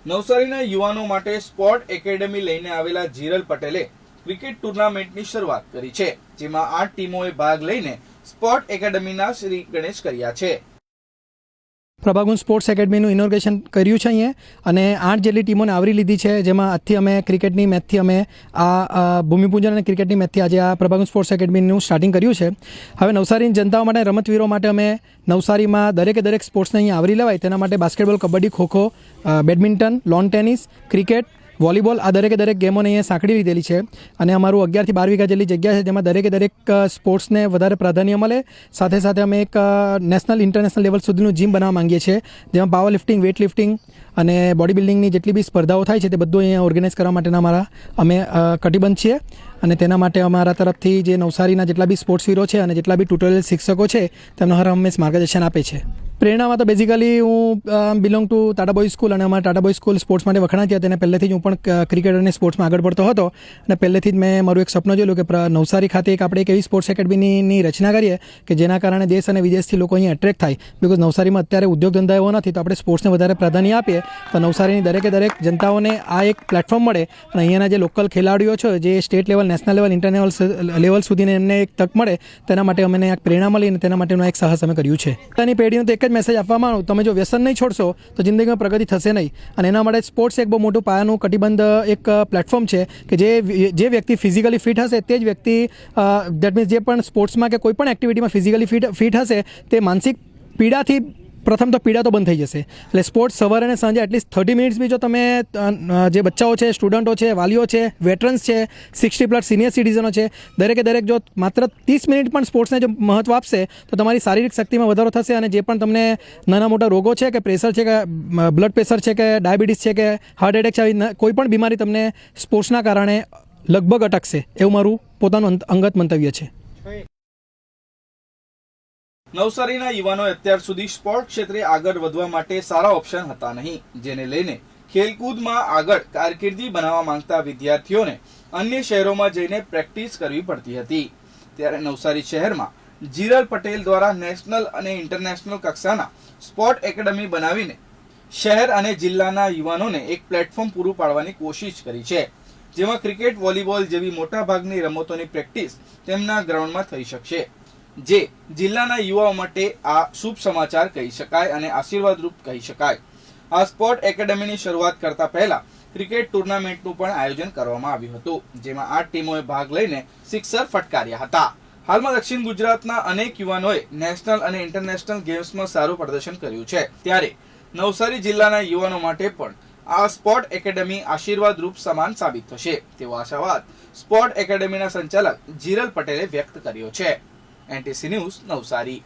નવસારીના યુવાનો માટે સ્પોર્ટ એકેડમી લઈને આવેલા જીરલ પટેલે ક્રિકેટ ટુર્નામેન્ટની શરૂઆત કરી છે, જેમાં 8 ટીમોએ ભાગ લઈને સ્પોર્ટ એકેડમીના શ્રી ગણેશ કર્યા છે. પ્રભાગુંજ સ્પોર્ટ્સ એકેડમીનું ઇનોગ્રેશન કર્યું છે અહીંયા, અને 8 જેટલી ટીમોને આવરી લીધી છે, જેમાં આજથી અમે ક્રિકેટની મેચથી અમે આ ભૂમિપૂજન અને ક્રિકેટની મેચથી આજે આ પ્રભાગુંજ સ્પોર્ટ્સ એકેડમીનું સ્ટાર્ટિંગ કર્યું છે. હવે નવસારીની જનતાઓ માટે, રમતવીરો માટે અમે નવસારીમાં દરેક સ્પોર્ટ્સને અહીંયા આવરી લેવાય તેના માટે basketball, kabaddi, kho kho, badminton, lawn tennis, cricket, volleyball આ દરેક ગેમોને અહીંયા સાંકળી લીધેલી છે. અને અમારું 11 થી 12 વીઘા જેટલી જગ્યા છે, જેમાં દરેક સ્પોર્ટ્સને વધારે પ્રાધાન્ય મળે. સાથે અમે એક નેશનલ ઇન્ટરનેશનલ લેવલ સુધીનું જીમ બનાવવા માંગીએ છીએ, જેમાં પાવર લિફ્ટિંગ, વેઇટ લિફ્ટિંગ અને બોડી બિલ્ડિંગની જેટલી બી સ્પર્ધાઓ થાય છે તે બધું અહીંયા ઓર્ગેનાઇઝ કરવા માટેના અમે કટિબદ્ધ છીએ. અને તેના માટે અમારા તરફથી જે નવસારીના જેટલા બી સ્પોર્ટ્સ વીરો છે અને જેટલા બી ટ્યુટોરિયલ શિક્ષકો છે તેમનો હર હંમેશ માર્ગદર્શન આપે છે. પ્રેરણામાં તો બેઝિકલી હું belong to Tata boys school, અને અમારા ટાટા બોયઝ સ્કૂલ સ્પોર્ટ્સ માટે વખણાય છે. તેને પહેલેથી જ હું પણ ક્રિકેટ અને સ્પોર્ટ્સમાં આગળ પડતો હતો, અને પહેલેથી જ મેં મારું એક સપનું જોયેલું કે નવસારી ખાતે આપણે એક એવી સ્પોર્ટ્સ એકેડમીની રચના કરીએ કે જેના કારણે દેશ અને વિદેશથી લોકો અહીં એટ્રેક્ટ થાય. બિકોઝ નવસારીમાં અત્યારે ઉદ્યોગ ધંધા એવો નથી, તો આપણે સ્પોર્ટ્સને વધારે પ્રાધાન્ય આપીએ તો નવસારીની દરેક જનતાઓને આ એક પ્લેટફોર્મ મળે, અને અહીંયાના જે લોકલ ખેલાડીઓ છે જે state level, national level, international level સુધીને એમને એક તક મળે, તેના માટે અમને એક પ્રેરણા મળી, અને તેના માટેનો એક સાહસ અમે કર્યું છે. પોતાની પેઢીનું તો એક જ મેસેજ આપવા માંગુ, તમે જો વ્યસન નહીં છોડશો તો જિંદગીમાં પ્રગતિ થશે નહીં. અને એના માટે સ્પોર્ટ્સ એક બહુ મોટું પાયાનું કટિબંધ એક પ્લેટફોર્મ છે કે જે વ્યક્તિ ફિઝિકલી ફિટ હશે તે જ વ્યક્તિ દેટ મીન્સ જે પણ સ્પોર્ટ્સમાં કે કોઈ પણ એક્ટિવિટીમાં ફિઝિકલી ફિટ હશે તે માનસિક પીડાથી પ્રથમ તો પીડા તો બંધ થઈ જશે. એટલે સ્પોર્ટ્સ સવારે અને સાંજે એટલીસ્ટ 30 મિનિટ્સ બી જો તમે જે બચ્ચાઓ છે, સ્ટુડન્ટો છે, વાલીઓ છે, વેટરન્સ છે, 60+ સિનિયર સિટીઝનો છે, દરેકે જો માત્ર 30 મિનિટ પણ સ્પોર્ટ્સને જો મહત્ત્વ આપશે તો તમારી શારીરિક શક્તિમાં વધારો થશે, અને જે પણ તમને નાના મોટા રોગો છે કે પ્રેશર છે કે બ્લડ પ્રેશર છે કે ડાયાબિટીસ છે કે હાર્ટ એટેક છે, આવી કોઈ પણ બીમારી તમને સ્પોર્ટ્સના કારણે લગભગ અટકશે, એવું મારું પોતાનું અંગત મંતવ્ય છે. નવસારીના યુવાનોએ અત્યાર સુધી સ્પોર્ટ ક્ષેત્રે આગળ વધવા માટે સારા ઓપ્શન હતા નહીં, જેને લઈને ખેલકૂદમાં આગળ કારકિર્દી બનાવવા માંગતા વિદ્યાર્થીઓને અન્ય શહેરોમાં જઈને પ્રેક્ટિસ કરવી પડતી હતી. ત્યારે નવસારી શહેરમાં જીરલ પટેલ દ્વારા નેશનલ અને ઇન્ટરનેશનલ કક્ષાના સ્પોર્ટ એકેડમી બનાવીને શહેર અને જિલ્લાના યુવાનોને એક પ્લેટફોર્મ પૂરું પાડવાની કોશિશ કરી છે, જેમાં ક્રિકેટ, વોલીબોલ જેવી મોટાભાગની રમતોની પ્રેક્ટિસ તેમના ગ્રાઉન્ડમાં થઈ શકશે, જે જિલ્લાના યુવાઓ માટે આ શુભ સમાચાર કહી શકાય અને આશીર્વાદરૂપ કહી શકાય. આ સ્પોર્ટ એકેડમીની શરૂઆત કરતા પહેલા ક્રિકેટ ટુર્નામેન્ટનું પણ આયોજન કરવામાં આવ્યું હતું, જેમાં 8 ટીમોએ ભાગ લઈને સિક્સર ફટકાર્યા હતા. હાલમાં દક્ષિણ ગુજરાતના અનેક યુવાનોએ નેશનલ અને ઇન્ટરનેશનલ ગેમ્સમાં સારું પ્રદર્શન કર્યું છે, ત્યારે નવસારી જિલ્લાના યુવાનો માટે પણ આ સ્પોર્ટ એકેડમી આશીર્વાદરૂપ સમાન સાબિત થશે તેવો આશાવાદ સ્પોર્ટ એકેડમીના સંચાલક જીરલ પટેલે વ્યક્ત કર્યો છે. NTC news Navsari.